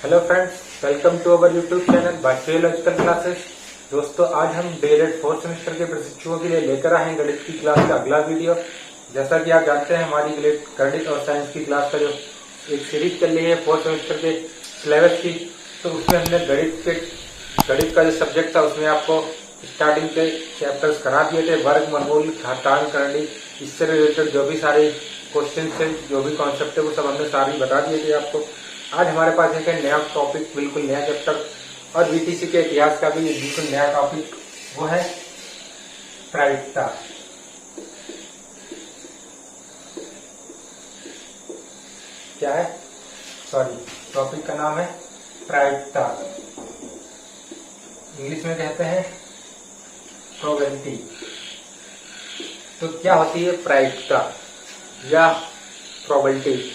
Hello friends, welcome to our YouTube channel biological classes. दोस्तों, आज हम डीएलएड फोर्थ सेमेस्टर के प्रशिक्षुओं के लिए लेकर आए हैं गणित की क्लास का अगला वीडियो। जैसा कि आप जानते हैं, हमारी गणित और साइंस की क्लास का जो एक सीरीज चल रही है फोर्थ सेमेस्टर के सिलेबस की, तो उसमें हमने गणित का जो सब्जेक्ट था उसमें आपको स्टार्टिंग के चैप्टर्स करा दिए थे। वर्ग, वर्गमूल, घातांक, करणी, इससे रिलेटेड जो भी सारे क्वेश्चन थे, जो भी कॉन्सेप्ट है, वो सब हमने सारी बता दिए थे आपको। आज हमारे पास एक नया टॉपिक, बिल्कुल नया चैप्टर और बीटीसी के इतिहास का भी बिल्कुल नया टॉपिक, वो है प्रायिकता। क्या है? टॉपिक का नाम है प्रायिकता। इंग्लिश में कहते हैं प्रोबेबिलिटी। तो क्या होती है प्रायिकता या प्रोबेबिलिटी?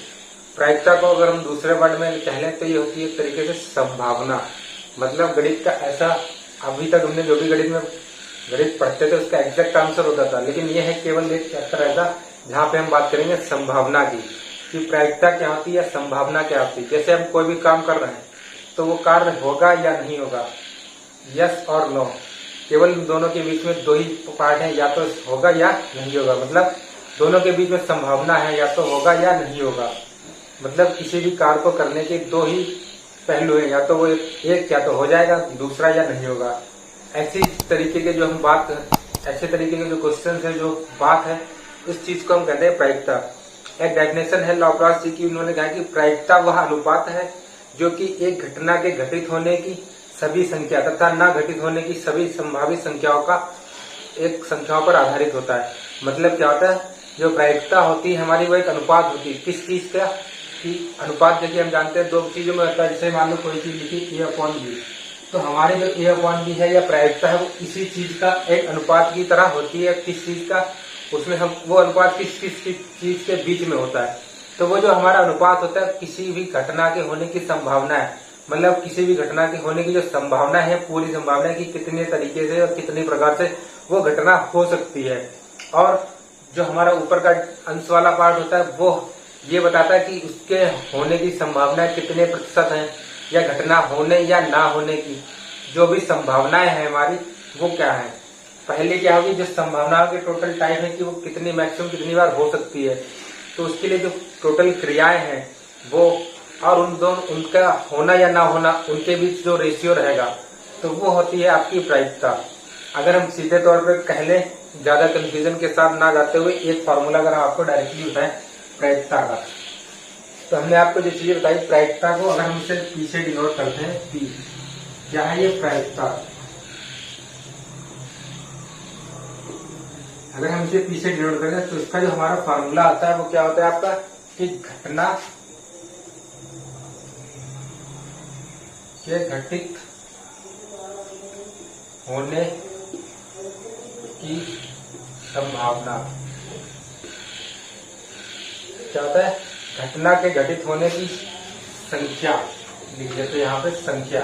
प्रायिकता को अगर हम दूसरे वर्ड में कह लें तो ये होती है एक तरीके से संभावना। मतलब गणित का ऐसा, अभी तक हमने जो भी गणित पढ़ते थे उसका एग्जैक्ट आंसर होता था, लेकिन ये है केवल एक चैप्टर ऐसा जहाँ पे हम बात करेंगे संभावना की, कि प्रायिकता क्या होती है, संभावना क्या होती है। जैसे हम कोई भी काम कर रहे हैं तो वो कार्य होगा या नहीं होगा, यस और नो। केवल दोनों के बीच में दो ही पार्ट है, या तो होगा या नहीं होगा। मतलब दोनों के बीच में संभावना है, या तो होगा या नहीं होगा। मतलब किसी भी कार्य को करने के दो ही पहलू है, या तो वो एक या तो हो जाएगा, दूसरा या नहीं होगा। ऐसे तरीके के जो क्वेश्चन है, जो बात है, इस चीज को हम कहते हैं प्रायिकता। एक डेफिनेशन है लॉप्लास जी की, उन्होंने कहा कि प्रायिकता वह अनुपात है जो कि एक घटना के घटित होने की सभी संख्या तथा न घटित होने की सभी संभावित संख्याओं पर आधारित होता है। मतलब क्या होता है, जो प्रायिकता होती है हमारी, वो एक अनुपात होती है। किस चीज का? कि अनुपात देखिए हम जानते हैं दो चीजों में होता है। जैसे मान लो कोई चीज लिखी A/B, तो हमारी जो A/B है या प्रायिकता है, वो इसी चीज का एक अनुपात की तरह होती है। किस चीज का? उसमें हम वो अनुपात किस चीज के बीच में होता है। तो वो जो हमारा अनुपात होता है, किसी भी घटना के होने की संभावना है। मतलब किसी भी घटना के होने की जो संभावना है, पूरी संभावना है कि कितने तरीके से और कितने प्रकार से वो घटना हो सकती है। और जो हमारा ऊपर का अंश वाला पार्ट होता है, वो ये बताता है कि उसके होने की संभावना कितने प्रतिशत है, या घटना होने या ना होने की जो भी संभावनाएं हैं हमारी, वो क्या है। पहले क्या होगी, जो संभावनाओं के टोटल टाइप है कि वो कितनी मैक्सिमम कितनी बार हो सकती है, तो उसके लिए जो टोटल क्रियाएं हैं वो, और उनका होना या ना होना, उनके बीच जो रेशियो रहेगा, तो वो होती है आपकी प्रायिकता। अगर हम सीधे तौर पर कह लें, ज्यादा कंफ्यूजन के साथ ना जाते हुए, एक फॉर्मूला अगर आपको डायरेक्टली बताएं प्रायिकता का, तो हमने आपको जो चीजें बताई प्रायिकता को, अगर हम इसे पीछे डिनोट करते हैं, पी क्या है ये प्रायिकता। अगर हम इसे पीछे डिनोट करें तो इसका जो हमारा फॉर्मूला आता है वो क्या होता है आपका, कि घटना के घटित होने की संभावना। क्या होता है? घटना के घटित होने की संख्या, लिख देते यहाँ पे संख्या।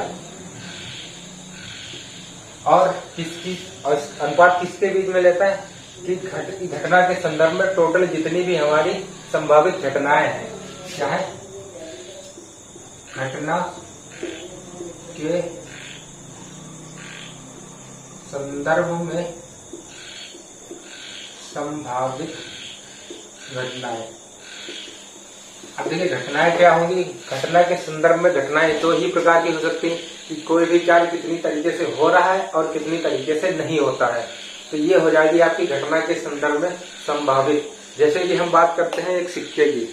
और किसकी, और अनुपात किसके बीच में लेता है, कि घटना के संदर्भ में टोटल जितनी भी हमारी संभावित घटनाएं हैं, क्या है, घटना के संदर्भ में संभावित घटनाएं। अब देखिए घटनाएं क्या होंगी, घटना के संदर्भ में घटनाएं दो ही प्रकार की हो सकती है, कि कोई भी कार्य कितनी तरीके से हो रहा है और कितनी तरीके से नहीं होता है। तो ये हो जाएगी आपकी घटना के संदर्भ में संभावित। जैसे कि हम बात करते हैं एक सिक्के की,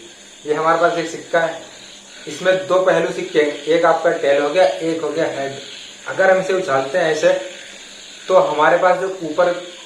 ये हमारे पास एक सिक्का है, इसमें दो पहलू सिक्के, एक आपका टेल हो गया, एक हो गया हेड। अगर हम इसे उछालते हैं ऐसे, तो हमारे पास जो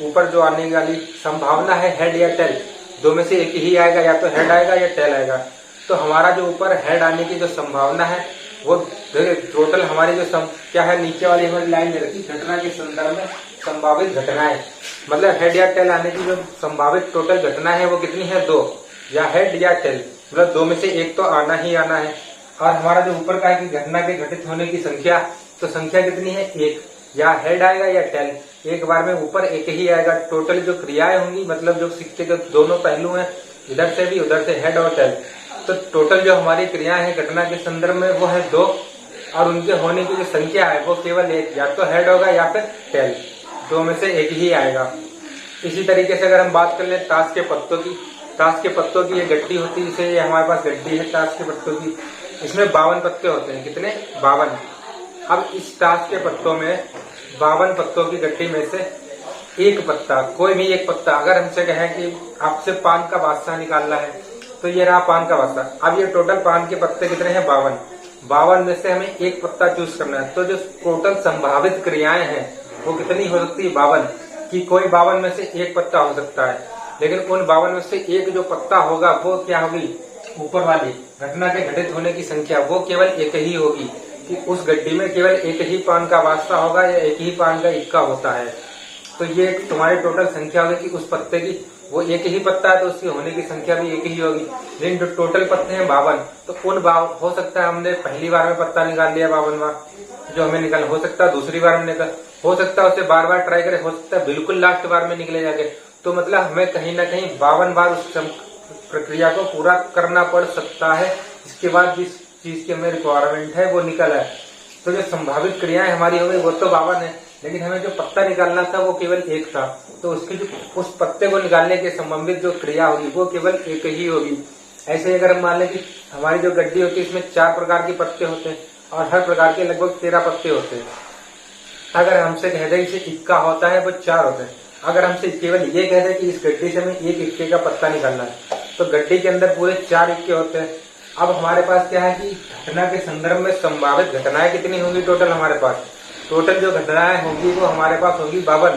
ऊपर जो आने वाली संभावना है, हेड या टेल, दो में से एक ही आएगा, या तो हेड आएगा या टेल आएगा। तो हमारा जो ऊपर हेड आने की जो संभावना है, वो टोटल हमारी जो क्या है, नीचे वाली हमारी लाइन दे रखी, घटना के संदर्भ में संभावित घटनाएं। मतलब हेड या टेल आने की जो संभावित टोटल घटना है वो कितनी है, दो, या हेड या टेल, मतलब दो में से एक तो आना ही आना है। और हमारा जो ऊपर का है कि घटना के घटित होने की संख्या, तो संख्या कितनी है, एक, या हेड आएगा या टेल, एक बार में ऊपर एक ही आएगा। टोटल जो क्रियाएं होंगी, मतलब जो सिक्के के दोनों पहलू हैं, इधर से भी उधर से हेड और टेल, तो टोटल जो हमारी क्रियाएं हैं घटना के संदर्भ में वो है दो, और उनके होने की जो संख्या है वो केवल एक, या तो हेड होगा या फिर टेल, दो में से एक ही आएगा। इसी तरीके से अगर हम बात कर लें ताश के पत्तों की, ताश के पत्तों की ये गड्डी होती है, जैसे ये हमारे पास गड्डी है ताश के पत्तों की, इसमें 52 पत्ते होते हैं। कितने? 52। अब इस ताश के पत्तों में 52 पत्तों की गड्डी में से एक पत्ता, कोई भी एक पत्ता, अगर हमसे कहें कि आपसे पान का बादशाह निकालना है तो ये रहा पान का बादशाह। अब ये टोटल पान के पत्ते कितने हैं? 52। 52 में से हमें एक पत्ता चूज करना है, तो जो टोटल संभावित क्रियाएं हैं वो कितनी हो सकती है? 52 की। कोई 52 में से एक पत्ता हो सकता है, लेकिन उन 52 में से एक जो पत्ता होगा वो क्या होगी? ऊपर वाली घटना के घटित होने की संख्या वो केवल एक ही होगी, कि उस गड्डी में केवल एक ही पान का बादशाह होगा या एक ही पान का इक्का होता है। तो ये तुम्हारी टोटल संख्या होगी कि उस पत्ते की, वो एक ही पत्ता है तो उसकी होने की संख्या भी एक ही होगी। लेकिन जो टोटल पत्ते हैं 52, तो उन 52 हो सकता है हमने पहली बार में पत्ता निकाल लिया 52वां जो हमें निकल, हो सकता है दूसरी बार में निकल, हो सकता है उसे बार बार ट्राई करे, हो सकता है बिल्कुल लास्ट बार में निकले जाके। तो मतलब हमें कहीं ना कहीं 52 बार उस प्रक्रिया को पूरा करना पड़ सकता है, इसके बाद जिस चीज की हमें रिक्वायरमेंट है वो निकल है। तो जो संभावित क्रियाएं हमारी हो गई वो तो 52 है, लेकिन हमें जो पत्ता निकालना था वो केवल एक था, तो उसकी जो उस पत्ते को निकालने के संबंधित जो क्रिया होगी वो केवल एक ही होगी। ऐसे अगर हम मान लें कि हमारी जो गड्डी होती है इसमें 4 प्रकार के पत्ते होते हैं और हर प्रकार के लगभग 13 पत्ते होते हैं। अगर हमसे कह दें कि इक्का होता है वो 4 होते हैं, अगर हमसे केवल ये कह दें कि इस गड्डी से हमें एक इक्के का पत्ता निकालना है तो गड्डी के अंदर पूरे 4 इक्के होते हैं। अब हमारे पास क्या है कि घटना के संदर्भ में संभावित घटनाएं कितनी होंगी? टोटल हमारे पास टोटल जो घटनाएं होंगी वो हमारे पास होगी 52,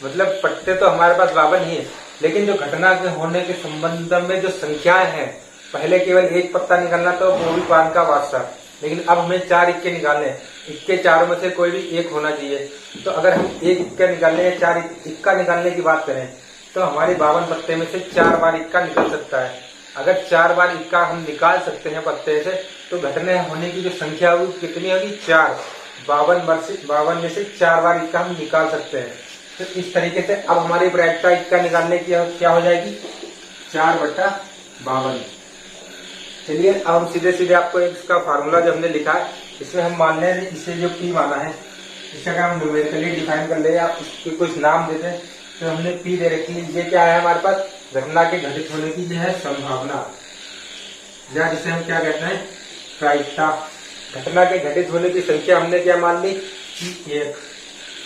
मतलब पत्ते तो हमारे पास 52 ही है, लेकिन जो घटना के होने के संबंध में जो संख्याएं हैं, पहले केवल एक पत्ता निकालना तो वो भी पान का बादशाह, लेकिन अब हमें 4 इक्के निकालने हैं, इक्के चारों में से कोई भी एक होना चाहिए। तो अगर हम एक इक्का निकालने या 4 इक्का निकालने की बात करें तो हमारे 52 पत्ते में से 4 बार इक्का निकल सकता है। अगर 4 बार इक्का हम निकाल सकते हैं पत्ते से तो घटना होने की जो संख्या होगी कितनी होगी? 4। 52 में से 4 बार इक्का हम निकाल सकते हैं। तो इस तरीके से अब हमारी प्रायिकता इक्का निकालने की क्या हो जाएगी? 4/52। चलिए अब हम सीधे सीधे आपको इसका फार्मूला जो हमने लिखा है इसमें हम मान लें इसे जो P माना है, इसका अगर हम न्यूमेरिकली डिफाइन कर ले या उसके कुछ नाम देते हैं तो हमने P दे रखी है। ये क्या है हमारे पास? घटना के घटित होने की जो है संभावना, या जिसे हम क्या कहते हैं? प्रायिकता। घटना के घटित होने की संख्या हमने क्या मान ली? कि 1,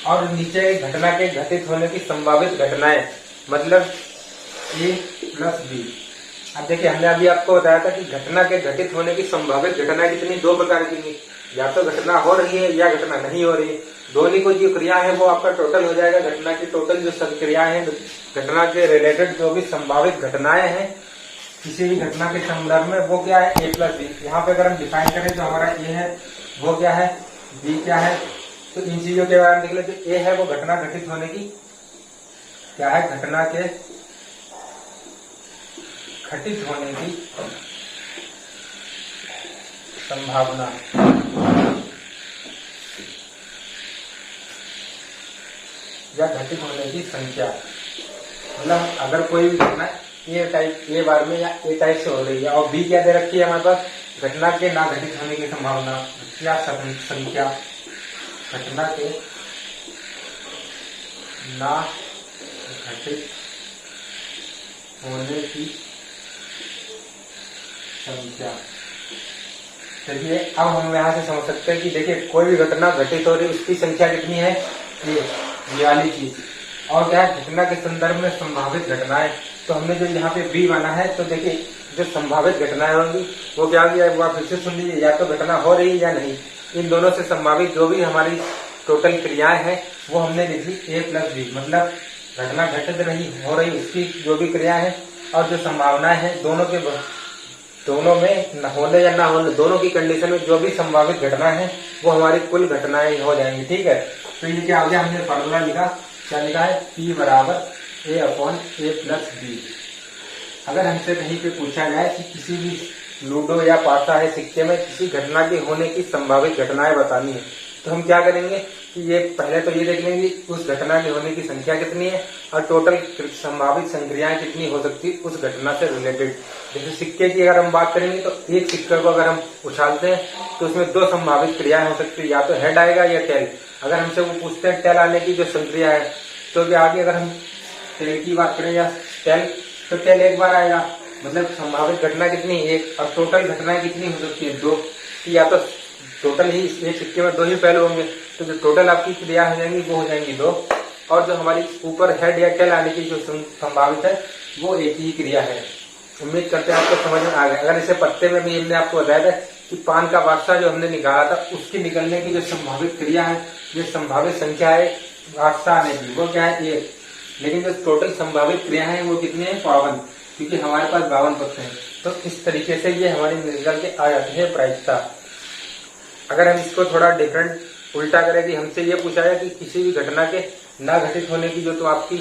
और नीचे घटना के घटित होने की संभावित घटनाएं मतलब A + B। अब देखिए हमने अभी आपको बताया था कि घटना के घटित होने की संभावित घटनाएं कितनी? 2 प्रकार की, या तो घटना हो रही है या घटना नहीं हो रही है। दोनों को जो क्रिया है वो आपका टोटल हो जाएगा। घटना की टोटल जो क्रियाएं हैं, घटना के रिलेटेड जो भी संभावित घटनाएं हैं किसी भी घटना के संदर्भ में, वो क्या है? A + B। यहाँ पे अगर हम डिफाइन करें तो हमारा A है, वो क्या है? B क्या है? तो इन चीजों के बारे में देख ले। जो A है वो घटना घटित होने की क्या है? घटना के घटित होने की संभावना, या घटित होने की संख्या। मतलब अगर कोई भी घटना A बार में या A टाइप से हो रही है, और B क्या दे रखी है हमारे पास? घटना के ना घटित होने की संभावना या संख्या, घटना के ना घटित होने की संख्या। चलिए अब हम यहाँ से समझ सकते हैं कि देखिए कोई भी घटना घटित हो रही है उसकी संख्या कितनी है? ये वाली चीज। और क्या है? घटना के संदर्भ में संभावित घटनाएं। तो हमने जो यहाँ पे B माना है, तो देखिए जो संभावित घटनाएं होंगी वो क्या होगी? वो आप फिर से सुन लीजिए, या तो घटना हो रही है या नहीं। इन दोनों से संभावित जो भी हमारी टोटल क्रियाएं हैं वो हमने लिखी A + B, मतलब घटना घटित रही हो रही उसकी जो भी क्रिया है और जो संभावनाएं हैं दोनों में होने या ना होने, दोनों की कंडीशन में जो भी संभावित घटना है वो हमारी कुल घटनाएं हो जाएंगी। ठीक है, तो ये क्या हो गया? हमने फार्मूला लिखा, क्या लिखा है? P = A/A + B। अगर हमसे कहीं पे पूछा जाए कि किसी भी लूडो या पासा है सिक्के में किसी घटना के होने की संभावित घटनाएं बतानी है, तो हम क्या करेंगे कि ये पहले तो ये देख लेंगे उस घटना के होने की संख्या कितनी है और टोटल संभावित संक्रियाएं कितनी हो सकती है उस घटना से रिलेटेड। जैसे सिक्के की अगर हम बात करेंगे तो एक सिक्के को अगर हम उछालते हैं तो उसमें 2 संभावित क्रियाएं हो सकती है, या तो हेड आएगा या टेल। अगर हमसे वो पूछते हैं टेल आने की जो संक्रिया है, तो क्या आगे अगर हम टेल की बात करें या टेल, तो टेल एक बार आएगा, मतलब संभावित घटना कितनी, एक, और टोटल घटनाएं कितनी हो सकती है, 2। या तो टोटल ही एक सिक्के में 2 ही पहलू होंगे, तो जो टोटल आपकी क्रिया हो जाएंगी वो हो जाएंगी 2, और जो हमारी ऊपर हेड या टेल आने की जो संभावित है वो एक ही क्रिया है। उम्मीद करते हैं आपको समझ में आ गया। अगर इसे पत्ते में भी हमने आपको बताया था कि पान का वाक्सा जो हमने निकाला था उसकी निकलने की जो संभावित क्रिया है, जो संभावित संख्या है वाक्सा आने की, वो क्या है 1, लेकिन जो टोटल संभावित क्रिया है वो कितनी है 52, क्योंकि हमारे पास 52 पत्ते हैं। तो इस तरीके से ये हमारी निकल के आ जाती है प्रायिकता। अगर हम इसको थोड़ा डिफरेंट उल्टा करें कि हमसे ये पूछा जाए कि किसी भी घटना के ना घटित होने की जो तो आपकी,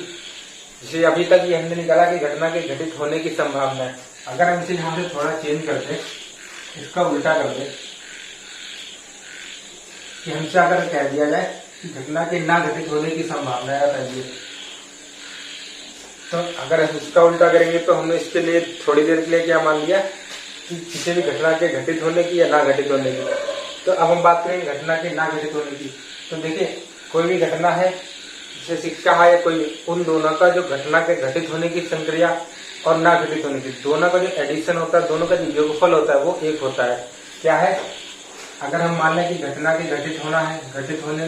जिसे अभी तक ये हमने निकाला कि घटना के घटित होने की संभावना है, अगर हम इसे यहाँ से थोड़ा चेंज कर दे, इसका उल्टा कर दे कि हमसे अगर कह दिया जाए कि घटना के ना घटित होने की संभावना है, तो अगर हम इसका उल्टा करेंगे तो हमने इसके लिए थोड़ी देर के लिए क्या मान लिया कि किसी भी घटना के घटित होने की या ना घटित होने की। तो अब हम बात करेंगे घटना के ना घटित होने की। तो देखिए कोई भी घटना है जैसे सिक्का है या कोई, उन दोनों का जो घटना के घटित होने की संक्रिया और ना घटित होने की, दोनों का जो एडिशन होता है, दोनों का जो योगफल होता है वो एक होता है। क्या है, अगर हम मान लें कि घटना के घटित होना है, घटित होने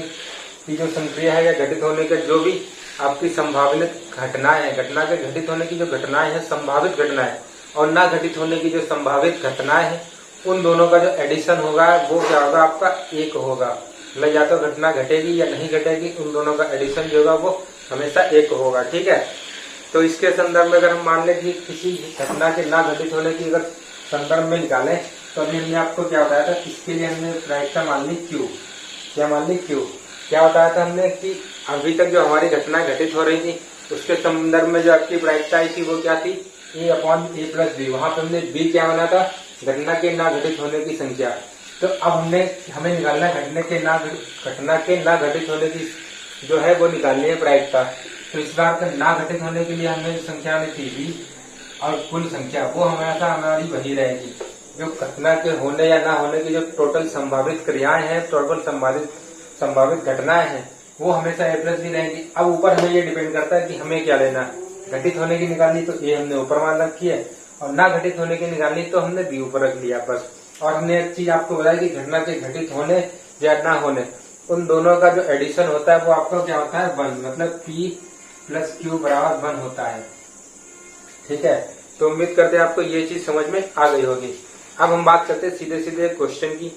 की जो संक्रिया है या घटित होने का जो भी आपकी संभावित घटनाएं है, घटना के घटित होने की जो घटनाएं हैं संभावित घटनाएं, और ना घटित होने की जो संभावित घटनाएं हैं, उन दोनों का जो एडिशन होगा वो क्या होगा आपका 1 होगा। मतलब या तो घटना घटेगी या नहीं घटेगी, उन दोनों का एडिशन जो होगा वो हमेशा 1 होगा। ठीक है, तो इसके संदर्भ में अगर हम मान लें कि किसी घटना के ना घटित होने की अगर संदर्भ में निकालें, तो अभी हमने आपको क्या बताया था, इसके लिए हमने प्रायिकता मान ली Q। क्या मान ली Q? क्या बताया था हमने कि अभी तक जो हमारी घटना घटित हो रही थी उसके संदर्भ में जो आपकी प्रायिकता आई थी वो क्या थी, A/A+B। वहां पे हमने B क्या माना था, घटना के ना घटित होने की संख्या। तो अब हमें निकालना है घटना के ना घटित होने की जो है वो निकालनी है प्रायिकता। तो इस बार का ना घटित होने के लिए हमने संख्या में थी B, और कुल संख्या वो हमेशा हमारी वही रहेगी। जो घटना के होने या ना होने की जो टोटल संभावित क्रियाएं हैं, टोटल संभावित घटनाएं हैं, वो हमेशा A+B रहेंगी। अब ऊपर हमें ये डिपेंड करता है कि हमें क्या लेना, घटित होने की निकालनी तो A हमने ऊपर मान रखी है, और ना घटित होने की निकालनी तो हमने B ऊपर रख लिया बस। और हमने एक चीज आपको बताई कि घटना के घटित होने या ना होने, उन दोनों का जो एडिशन होता है वो आपका क्या होता है 1, मतलब P+Q बराबर 1 होता है। ठीक है, तो उम्मीद करते हैं आपको ये चीज समझ में आ गई होगी। अब हम बात करते हैं सीधे सीधे क्वेश्चन की।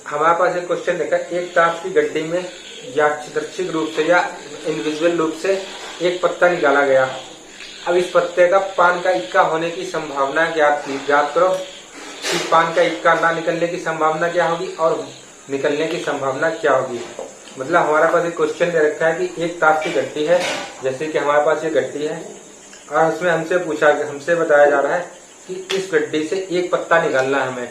हमारे पास एक क्वेश्चन देखा, एक ताश की गड्डी में यादृच्छिक रूप से या इनविजिबल रूप से एक पत्ता निकाला गया। अब इस पत्ते का पान का इक्का होने की संभावना ज्ञात करो कि पान का इक्का ना निकलने की संभावना क्या होगी और निकलने की संभावना क्या होगी। मतलब हमारे पास एक क्वेश्चन दे रखा है कि एक ताश की गड्डी है, जैसे कि हमारे पास ये गड्डी है, और उसमें हमसे बताया जा रहा है कि इस गड्डी से एक पत्ता निकालना है हमें।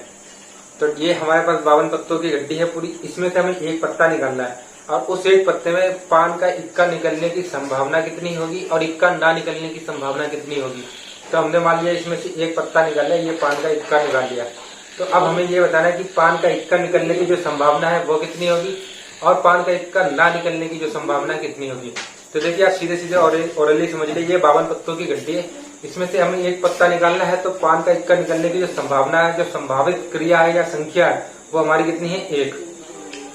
तो ये हमारे पास 52 पत्तों की गड्डी है पूरी, इसमें से हमें एक पत्ता निकालना है, और उस एक पत्ते में पान का इक्का निकलने की संभावना कितनी होगी और इक्का ना निकलने की संभावना कितनी होगी। तो हमने मान लिया इसमें से एक पत्ता निकाल लिया, ये पान का इक्का निकाल लिया। तो अब हमें ये बताना है कि पान का इक्का निकलने की जो संभावना है वो कितनी होगी, और पान का इक्का ना निकलने की जो संभावना कितनी होगी। तो देखिए आप सीधे सीधे ओरली समझ लीजिए, ये 52 पत्तों की गड्डी है, इसमें से हमें एक पत्ता निकालना है, तो पान का इक्का निकलने की जो संभावना है, जो संभावित क्रिया है या संख्या है, वो हमारी कितनी है 1।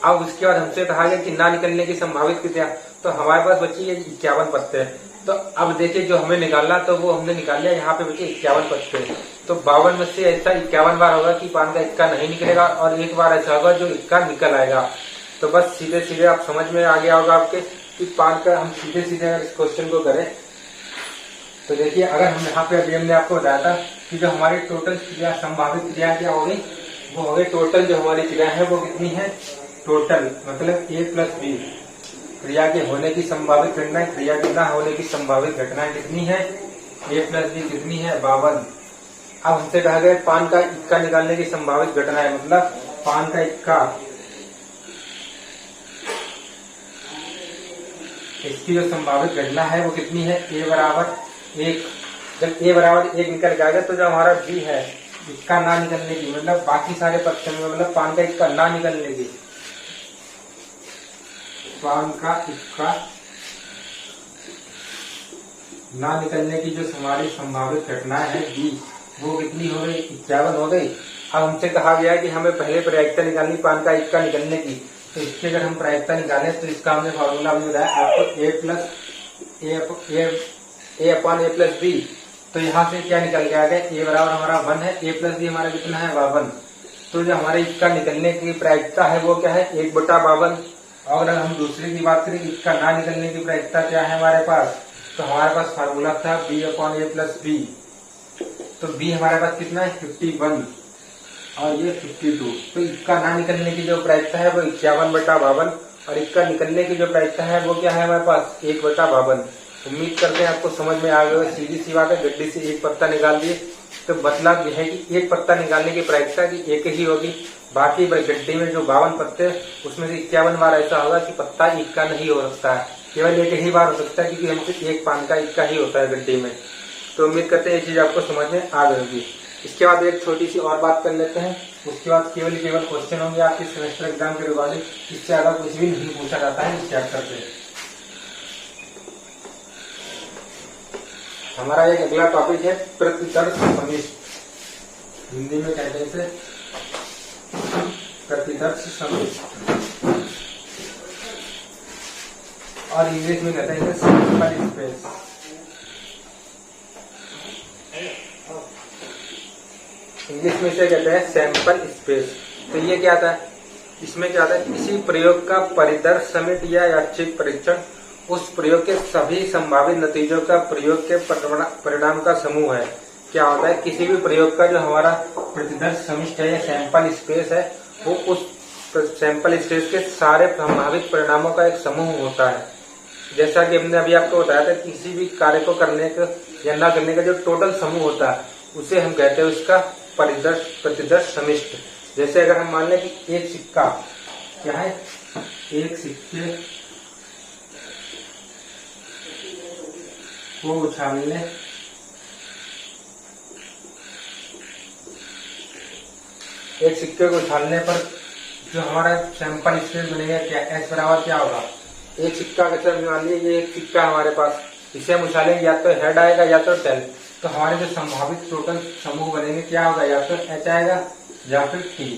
अब उसके बाद हमसे कहा गया कि ना निकलने की संभावित क्रिया, तो हमारे पास बची है 51 पत्ते। तो अब देखिए जो हमें निकालना तो वो हमने निकाल लिया, यहाँ पे बचे 51 पत्ते। तो 52 में से ऐसा 51 बार होगा कि पान का इक्का नहीं निकलेगा, और एक बार ऐसा होगा जो इक्का निकल आएगा। तो बस सीधे सीधे आप समझ में आ गया होगा आपके कि पान का, हम सीधे सीधे अगर इस क्वेश्चन को करें तो देखिए, अगर हम यहाँ पे अभी हमने आपको बताया था कि जो हमारी टोटल क्रिया संभावित क्रिया क्या होगी, वो होगी टोटल जो हमारी क्रिया है वो कितनी है, टोटल मतलब A+B क्रिया के होने की संभावित घटनाएं, क्रिया के ना होने की संभावित घटनाएं कितनी है, A+B कितनी है 52। अब हमसे कहा गया पान का इक्का निकालने की संभावित घटनाएं, मतलब पान का इक्का इसकी जो संभावित घटना है वो कितनी है, a बराबर 1। जब a बराबर 1 निकल जाएगा तो जो हमारा b है इसका ना निकलने की, मतलब बाकी सारे पक्षों में, मतलब पान का इक्का ना निकलने की, पान का इक्का ना निकलने की जो हमारी संभावित घटना है b, वो कितनी हो गई, 51 हो गई। अब हमसे कहा गया है कि हमें पहले प्रायिकता निकालनी पान का इक्का निकलने की, तो इसकी अगर हम प्रायिकता निकालें तो इसका हमने फॉर्मूला हमने बताया आपको a upon a plus b। तो यहाँ से क्या निकल के आ गया, a बराबर हमारा 1 है, a प्लस b हमारा कितना है 52। तो जो हमारे इसका निकलने की प्रायिकता है वो क्या है, 1/52। और अगर हम दूसरे की बात करें इसका ना निकलने की प्रायिकता क्या है हमारे पास, तो हमारे पास फार्मूला था b upon a plus b। तो b हमारे पास कितना है 51 और ये 52। तो इसका ना निकलने की जो प्रायिकता है वो 51/52 और इसका निकलने की जो प्रायिकता है वो क्या है हमारे पास 1/52। उम्मीद करते हैं आपको समझ में आ गया। सीधी सी बात है, गड्डी से एक पत्ता निकाल दिए तो मतलब यह है कि एक पत्ता निकालने की प्रायिकता की एक ही होगी, बाकी गड्डी में जो 52 पत्ते उसमें से 51 बार ऐसा होगा कि पत्ता इक्का नहीं हो सकता है, केवल एक ही बार हो सकता है क्योंकि हमसे एक पान का इक्का ही होता है गड्डी में। तो उम्मीद करते हैं ये चीज आपको समझ में आ गई होगी। इसके बाद एक छोटी सी और बात कर लेते हैं, उसके बाद केवल क्वेश्चन होंगे आपके सेमेस्टर एग्जाम के रिगार्डिंग, इससे ज्यादा कुछ भी नहीं पूछा जाता है इस चैप्टर से। हमारा एक अगला टॉपिक है प्रतिदर्श समिष्ट, हिंदी में कहते हैं इसे प्रतिदर्श समिष्ट और इंग्लिश में कहते हैं इसे सैंपल स्पेस। इंग्लिश में इसे कहते हैं सैंपल स्पेस। तो ये क्या था, इसमें क्या था, किसी प्रयोग का परिदर्श समिट या यादृच्छिक परीक्षण उस प्रयोग के सभी संभावित नतीजों का प्रयोग के परिणाम का समूह है। क्या होता है, किसी भी प्रयोग का जो हमारा प्रतिदर्श समिष्ट है या सैंपल स्पेस है वो उस सैंपल स्पेस के सारे संभावित परिणामों का एक समूह होता है। जैसा कि हमने अभी आपको बताया था, किसी भी कार्य को करने का या न करने का जो टोटल समूह होता है उसे हम कहते हैं उसका प्रतिदर्श समिष्ट। जैसे अगर हम मान लें कि एक सिक्का क्या है, एक सिक्के को उछालने एक सिक्के को उछालने पर जो हमारा सैंपल स्पेस बनेगा क्या, एस बराबर क्या होगा, एक सिक्का का चल मान लीजिए ये एक सिक्का हमारे पास, इसे हम उछालेंगे या तो हेड आएगा या तो टेल। तो हमारे जो संभावित टोटल समूह बनेंगे क्या होगा, या तो एच आएगा या फिर टी।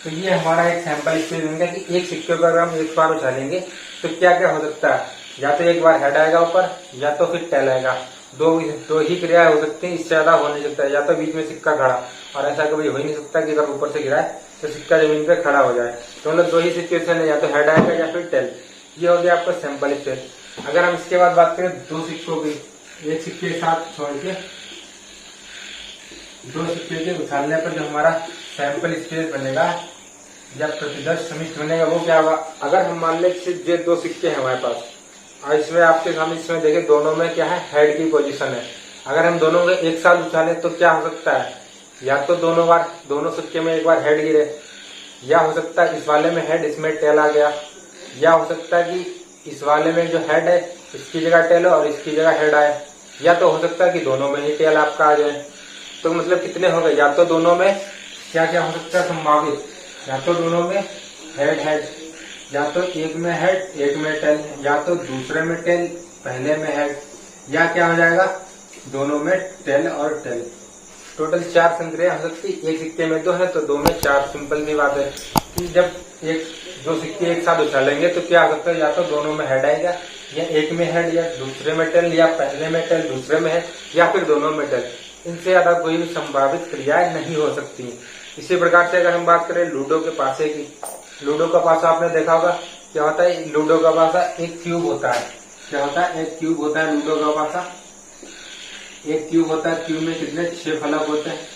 तो ये हमारा एक सैंपल स्पेस बनेगा कि एक सिक्के को अगर हम एक बार उछालेंगे तो क्या क्या हो सकता है, या तो एक बार हेड आएगा ऊपर या तो फिर टेल आएगा। दो ही क्रिया हो सकती है, इससे ज्यादा हो नहीं सकता है। या तो बीच में सिक्का खड़ा, और ऐसा कभी हो ही नहीं सकता कि अगर ऊपर से गिरा है तो सिक्का जमीन पे खड़ा हो जाए। तो मतलब दो ही सिचुएशन है, या तो हेड आएगा या फिर टेल। ये हो गया आपका सैंपल स्पेस। अगर हम इसके बाद बात करें दो सिक्कों की, एक सिक्के के साथ छोड़ के दो सिक्के के उछालने पर जो हमारा सैंपल स्पेस बनेगा या प्रतिदर्श समिष्ट बनेगा वो क्या होगा। अगर हम मान लें ये दो सिक्के हैं हमारे पास और इसमें आपके सामने इसमें देखें दोनों में क्या है, हेड की पोजीशन है। अगर हम दोनों को एक साथ उछालें तो क्या हो सकता है, या तो दोनों सिक्के में एक बार हेड गिरे, या हो सकता है इस वाले में हेड इसमें टेल आ गया, या हो सकता है कि इस वाले में जो हेड है इसकी जगह टेल और इसकी जगह हेड आए, या तो हो सकता है कि दोनों में ही टेल आपका आ जाए। तो मतलब कितने हो गए, या तो दोनों में क्या क्या हो सकता है संभावित, या तो दोनों में हेड, या तो एक में हेड एक में टेल, या तो दूसरे में टेल पहले में हेड, या क्या हो जाएगा दोनों में टेल और टेल। टोटल 4 संक्रिया हो सकती, एक सिक्के में 2 है तो 2 में 4। सिंपल सी बात है कि जब दो सिक्के एक साथ उछालेंगे तो क्या हो सकता है, या तो दोनों में हेड आएगा, या एक में हेड, या दूसरे में टेल, या पहले में टेल दूसरे में हेड, या फिर दोनों में टेल। इनसे ज्यादा कोई भी संभावित क्रियाएं नहीं हो सकती। इसी प्रकार से अगर हम बात करें लूडो के पासे की, लूडो का पासा आपने देखा होगा क्या होता है, लूडो का पासा एक क्यूब होता है। क्या होता है, एक क्यूब होता है लूडो का पासा, एक क्यूब होता है। क्यूब में कितने 6 फलक होते हैं।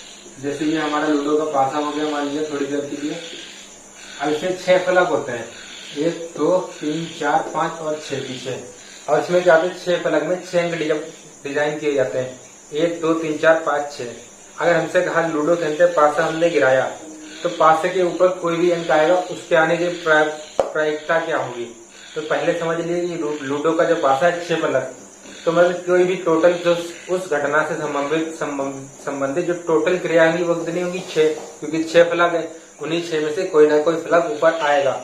जैसे ये हमारा लूडो का पासा हो गया मान लीजिए थोड़ी देर के लिए, अब इसमें 6 फलक होते हैं, 1 2 3 4 5 और 6 पीछे। और इसमें क्या होता है 6 फलक में 6 अंक डिजाइन किए जाते हैं, 1 2 3 4 5 6। अगर हमसे कहा लूडो खेलते पासा हमने गिराया तो पासे के ऊपर कोई भी अंक आएगा, उसके आने की प्रायिकता क्या होगी। तो पहले समझ लीजिए कि लूडो का जो पासा है 6 फलक, तो मतलब कोई भी टोटल जो उस घटना से संबंधित जो टोटल क्रिया होगी वो कितनी होगी 6, क्योंकि 6 फलक है, उन्हीं 6 में से कोई ना कोई फलक ऊपर आएगा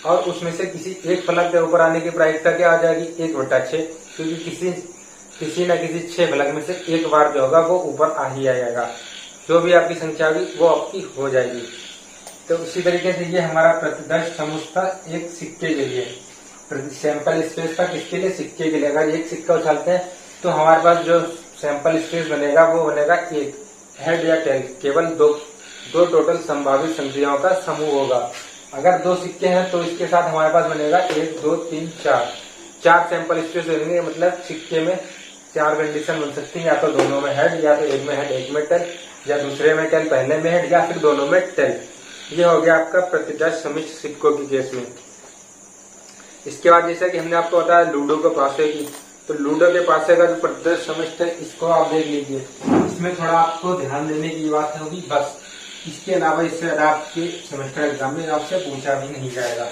और उसमें से किसी एक फलक के ऊपर आने की प्रायिकता क्या आ जाएगी 1/6, क्योंकि किसी न किसी 6 फलक में से एक बार जो होगा वो ऊपर आ ही आएगा, जो भी आपकी संख्या होगी वो आपकी हो जाएगी। तो उसी तरीके से ये हमारा प्रतिदर्श समुच्चय था एक सिक्के के लिए, सैंपल स्पेस था किसके लिए, सिक्के के लिए। अगर एक सिक्का उछालते हैं तो हमारे पास जो सैंपल स्पेस बनेगा वो बनेगा एक हेड या टेल, केवल दो टोटल संभावित संख्याओं का समूह होगा। अगर 2 सिक्के हैं तो इसके साथ हमारे पास बनेगा 1 2 3 4 सैंपल स्पेस बनेंगे, मतलब सिक्के में 4 कंडीशन बन सकती है, या तो दोनों में हेड, या तो एक में हेड एक में टेल, या दूसरे में टेल पहले में हेड, या फिर दोनों में टेल। ये हो गया आपका प्रतिदर्श समिष्ट सिक्कों की केस में। इसके बाद जैसा कि हमने आपको बताया लूडो के पासे की, तो लूडो के पासे का जो प्रतिदर्श समिष्ट है इसको आप देख लीजिए, इसमें थोड़ा आपको ध्यान देने की बात होगी बस, इसके अलावा इससे आपके सेमेस्टर एग्जाम में आपसे पूछा भी नहीं जाएगा।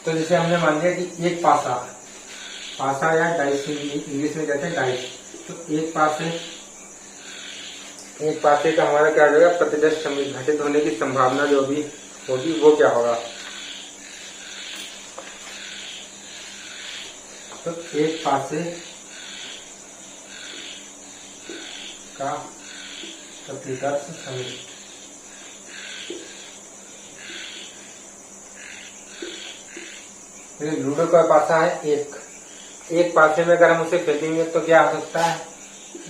तो जैसे हमने मान लिया कि एक पासा या डाइस इंग्लिश में कहते हैं डाइस, तो एक पासे का हमारा क्या हो जाएगा प्रतिदर्श समिष्ट, घटित होने की संभावना जो भी होगी वो क्या होगा, तो एक पासे का प्रतिदर्श समिष्ट, लूडो का पासा है एक पासे में अगर हम उसे फेंकेंगे तो क्या आ सकता है,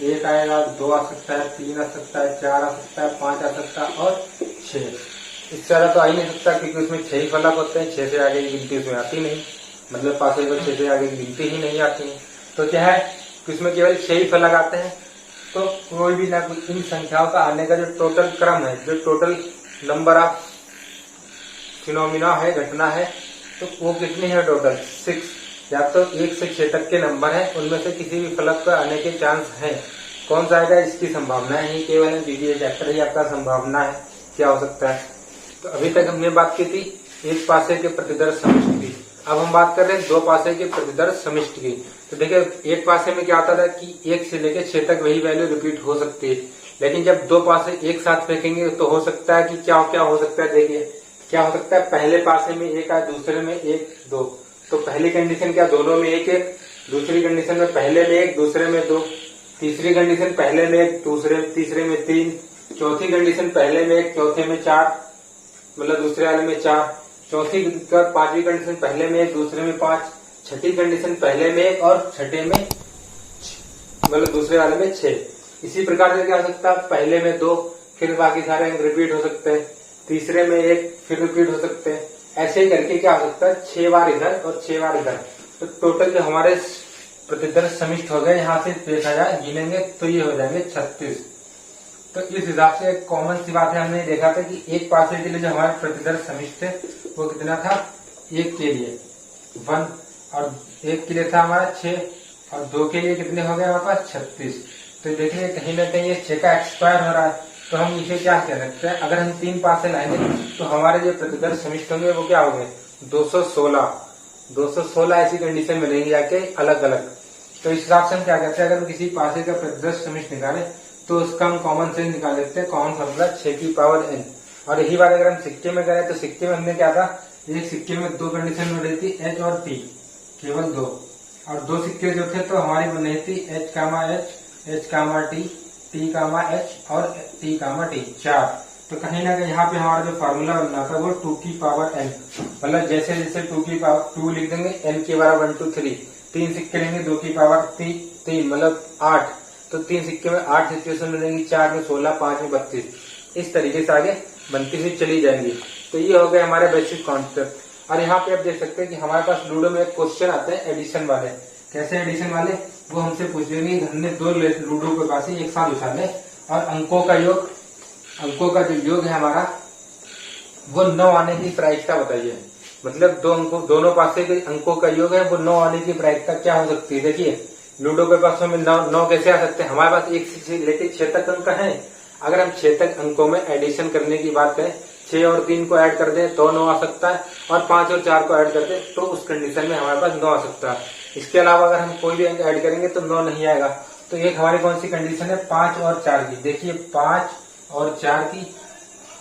1 आएगा, 2 आ सकता है, 3 आ सकता है, 4 आ सकता है, 5 आ सकता है और 6। इससे ज्यादा तो आ ही नहीं सकता, क्योंकि उसमें 6 ही फलक होते हैं, 6 से आगे की गिनती उसमें आती नहीं, मतलब पासे को 6 से आगे की गिनती ही नहीं आती है। तो क्या है कि उसमें केवल 6 ही फलक आते हैं, तो कोई भी ना कोई इन संख्याओं का आने का जो टोटल क्रम है, जो टोटल नंबर ऑफ फिनोमिना है, घटना है, तो वो कितनी है टोटल 6, या तो 1 से 6 तक के नंबर है, उनमें से किसी भी फलक का आने के चांस है। कौन सा आएगा इसकी संभावना है, केवल बीडीए चैप्टर ही आपका संभावना है क्या हो सकता है। तो अभी तक हमने बात की थी एक पासे के प्रतिदर्श समिष्ट की, अब हम बात कर रहे हैं 2 पासे के प्रतिदर्श समिष्ट की। तो देखिए एक पासे में क्या होता था कि 1 से लेकर 6 तक वही वैल्यू रिपीट हो सकती है, लेकिन जब 2 पासे एक साथ फेंकेंगे तो हो सकता है कि क्या हो सकता है, देखिए क्या हो सकता है, पहले पासे में 1 आए, दूसरे में 1 2, तो पहली कंडीशन क्या दोनों में 1 1, दूसरी कंडीशन में पहले में 1 दूसरे में 2, तीसरी कंडीशन पहले में 1 तीसरे में 3, चौथी कंडीशन पहले में 1 चौथे में 4, मतलब दूसरे वाले में 4, चौथी पांचवी कंडीशन पहले में 1 दूसरे में 5, छठी कंडीशन पहले में 1 और छठे में मतलब दूसरे वाले में 6। इसी प्रकार से क्या हो सकता है, पहले में 2 फिर बाकी सारे अंक रिपीट हो सकते हैं, तीसरे में 1 फिर रिपीट हो सकते हैं, ऐसे ही करके क्या हो सकता है 6 बार इधर और 6 बार इधर। तो टोटल जो हमारे प्रतिदर्श समिष्ट हो गए, यहाँ से देखा जाए गिनेंगे तो ये हो जाएंगे 36। तो इस हिसाब से कॉमन सी बात है, हमने देखा था कि एक पासे के लिए जो हमारे प्रतिदर्श समिष्ट है वो कितना था, 1 के लिए 1 और 1 के लिए था हमारा 6 और 2 के लिए कितने हो गए हमारे पास 36। तो देखिए कहीं ना कहीं ये 6 का एक्सपायर हो रहा है, तो हम इसे क्या कह सकते हैं, अगर हम 3 पासे लाएंगे तो हमारे जो प्रतिदर्श समिष्ट होंगे वो क्या होंगे 216 ऐसी कंडीशन में रहेंगी जाके अलग अलग। तो इस हिसाब से हम क्या कहते हैं, अगर हम किसी पासे का प्रतिदर्श समिष्ट निकाले तो उसका हम कॉमन सेंस निकाल लेते हैं, कॉमन फॉर्मूला 6 की पावर n। और यही बात अगर हम सिक्के में करें तो सिक्के में हमने क्या था, एक सिक्के में 2 कंडीशन बन रही थी h और t, केवल 2, और 2 सिक्के जो थे तो हमारी बन रही थी h, t, t, h और t, t 4। तो कहीं ना कहीं यहाँ पे हमारा जो फार्मूला बनना था वो 2 की पावर n, मतलब जैसे जैसे 2 की पावर 2 लिख देंगे, n के बराबर 1 2 3, 3 सिक्के लेंगे 2 की पावर 3 मतलब 8, तो 3 सिक्के में 8 सिचुएशन मिलेंगी, 4 में 16, 5 में 32, इस तरीके से आगे बनती हुई चली जाएंगी। तो ये हो गए हमारे बेसिक कॉन्सेप्ट। और यहाँ पे आप देख सकते हैं कि हमारे पास लूडो में एक क्वेश्चन आते हैं एडिशन वाले। कैसे एडिशन वाले, वो हमसे पूछ लेंगे हमने 2 लूडो के पास ही एक साथ उछाले और अंकों का जो योग है हमारा वो 9 आने की प्रायिकता बताइए, मतलब दोनों पासे के अंकों का योग है वो 9 आने की प्रायिकता क्या हो सकती है। देखिए लूडो के पास हमें 9 कैसे आ सकते हैं, हमारे पास 1 से लेकर 6 तक अंक है। अगर हम 6 तक अंकों में एडिशन करने की बात करें, 6 और 3 को ऐड कर दें तो 9 आ सकता है, और 5 और 4 को ऐड कर दें तो उस कंडीशन में हमारे पास 9 आ सकता है। इसके अलावा अगर हम कोई भी अंक ऐड करेंगे तो 9 नहीं आएगा। तो एक हमारी कौन सी कंडीशन है, 5 और 4 की। देखिए 5 और 4 की,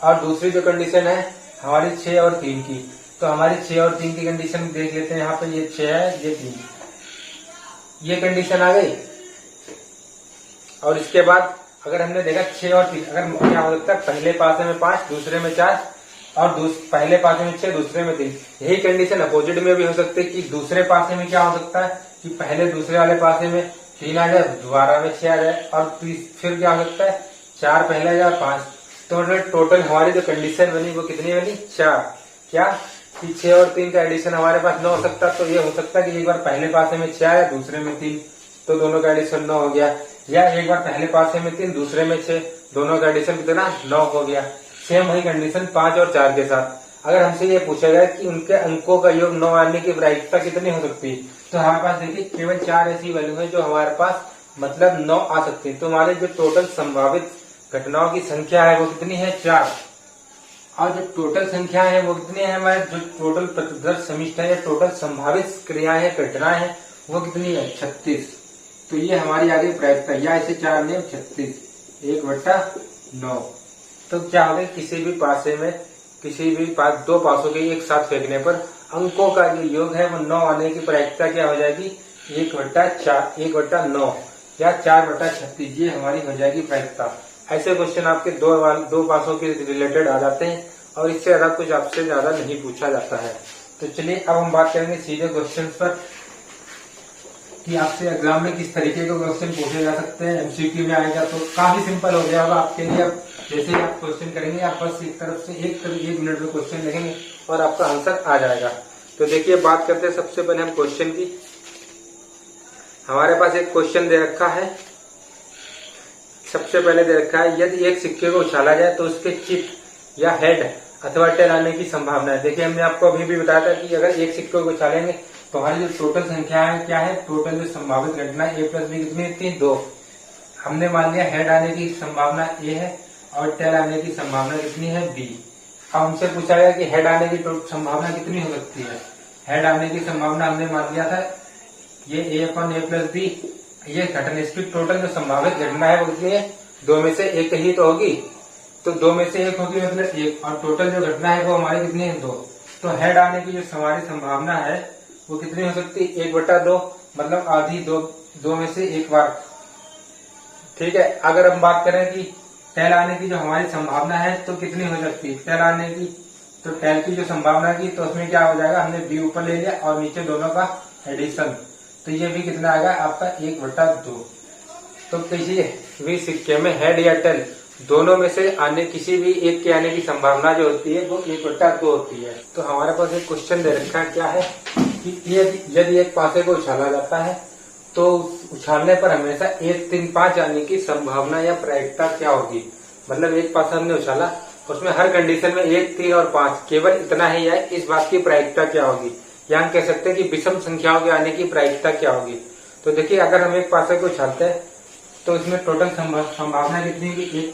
और दूसरी जो कंडीशन है हमारी 6 और 3 की। तो हमारी 6 और 3 की कंडीशन देख लेते हैं। यहाँ पे ये 6 है, ये 3, ये कंडीशन आ गई। और इसके बाद अगर हमने देखा 6 और 3, अगर क्या हो सकता है, पहले पासे में 5, दूसरे में 4, और पहले पासे में 6, दूसरे में 3। यही कंडीशन अपोजिट में भी हो सकती है कि दूसरे पासे में क्या हो सकता है कि पहले दूसरे वाले पासे में 3 आ जाए, दोबारा में 6 आ जाए, और फिर क्या हो सकता है 4 पहले आ जाए, 5। तो टोटल हमारी जो कंडीशन बनी वो कितनी बनी, 4। क्या कि 6 और 3 का एडिशन हमारे पास 9 हो सकता है। तो ये हो सकता है कि एक बार पहले पासे में 6 आया, दूसरे में 3, तो दोनों का एडिशन 9 हो गया। या एक बार पहले पासे में 3, दूसरे में 6, दोनों का एडिशन कितना, 9 हो गया। सेम वही कंडीशन 5 और 4 के साथ। अगर हमसे ये पूछा जाए कि उनके अंकों का योग 9 आने की प्रायिकता कितनी हो सकती है, तो हमारे पास देखिए केवल 4 ऐसी वैल्यू है जो हमारे पास मतलब 9 आ सकती है। तो हमारे जो टोटल संभावित घटनाओं की संख्या है वो कितनी है, 4। और जो टोटल संख्या है वो कितनी है, हमारे जो टोटल प्रतिदर्श समिष्ट है या टोटल संभावित क्रियाएं है, घटनाएं है, वो कितनी है, 36। तो ये हमारी आगे प्रायिकता, या इसे 4 ने 36 1/9। तो क्या हो गया, किसी भी पासे में किसी भी दो पासों के एक साथ फेंकने पर अंकों का जो योग है वो 9 आने की प्रायिकता क्या हो जाएगी, 1/4 1/9 या 4/36। ये हमारी हो जाएगी प्रायिकता। ऐसे क्वेश्चन आपके दो पासों के रिलेटेड आ जाते हैं, और इससे ज्यादा कुछ आपसे ज्यादा नहीं पूछा जाता है। तो चलिए अब हम बात करेंगे सीधे क्वेश्चन पर कि आपसे एग्जाम में किस तरीके के क्वेश्चन पूछे जा सकते हैं। एमसीक्यू में आएगा तो काफी सिंपल हो गया होगा आपके लिए। अब जैसे ही आप क्वेश्चन करेंगे, आप बस एक तरफ से एक मिनट में क्वेश्चन लिखेंगे और आपका आंसर आ जाएगा। तो देखिए बात करते हैं सबसे पहले हम क्वेश्चन की। हमारे पास एक क्वेश्चन दे रखा है, सबसे पहले दे रखा है यदि एक सिक्के को उछाला जाए तो उसके चिप या हेड अथवा टेल आने की संभावना है। देखिए हमने आपको अभी भी बताया था कि अगर एक सिक्के को उछालेंगे तो हमारी जो टोटल संख्या है क्या है, टोटल जो संभावित घटना a + b कितनी थी, 2। हमने मान लिया हेड आने की संभावना a है और टेल आने की संभावना कितनी है, b। अब हमसे पूछा गया कि हेड आने की संभावना कितनी हो सकती है। हेड आने की संभावना हमने मान लिया था ये a/a + b। ये घटना टोटल जो संभावित घटना है वो कितनी है, 2 में से 1 ही तो होगी। तो 2 में से 1 होगी मतलब 1, और टोटल जो घटना है वो हमारी कितनी है, 2। तो हेड आने की जो हमारी संभावना है वो कितनी हो सकती है, 1/2, मतलब आधी, 2 में से 1 बार। ठीक है। अगर हम बात करें कि टेल आने की जो हमारी संभावना है तो कितनी हो सकती है टेल आने की, तो टेल की जो संभावना की, तो उसमें क्या हो जाएगा, हमने b ऊपर ले लिया और नीचे दोनों का एडिशन, तो ये भी कितना आएगा आपका 1/2। तो किसी भी सिक्के में हेड या टेल दोनों में से आने किसी भी एक के आने की संभावना जो होती है वो 1/2 होती है। तो हमारे पास एक क्वेश्चन दे रखा है, क्या है कि यदि एक पासे को उछाला जाता है तो उछालने पर हमेशा 1, 3, 5 आने की संभावना या प्रायिकता क्या होगी। मतलब एक पासा हमने उछाला, उसमें हर कंडीशन में 1, 3 और 5 केवल इतना ही है, इस बात की प्रायिकता क्या होगी। या हम कह सकते हैं कि विषम संख्याओं के आने की प्रायिकता क्या होगी। तो देखिए अगर हम एक पासे को उछालते हैं तो इसमें टोटल संभावना कितनी होगी, एक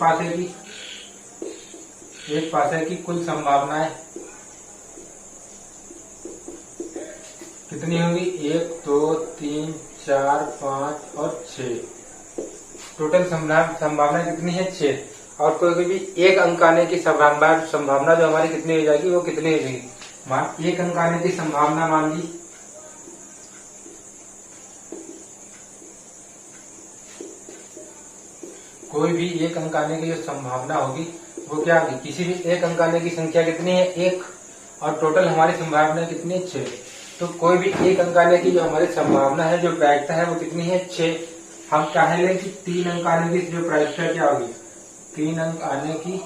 पासे की कुल संभावनाएं कितनी होगी, 1, 2, 3, 4, 5 और 6। टोटल संभावना कितनी है, 6। और कोई भी एक अंक आने की संभावना जो हमारी कितनी हो जाएगी, वो कितनी हो जाएगी, मान एक अंक आने की संभावना मान ली कोई भी एक अंक आने की जो संभावना होगी वो क्या होगी, किसी भी एक अंक आने की संख्या कितनी है, 1, और टोटल हमारी संभावना कितनी है, 6। तो कोई भी एक अंक आने की जो हमारी संभावना है, जो प्रायिकता है वो कितनी है, 6। हम कह लें कि 3 अंक आने की जो प्रायिकता क्या होगी, 3 अंक आने की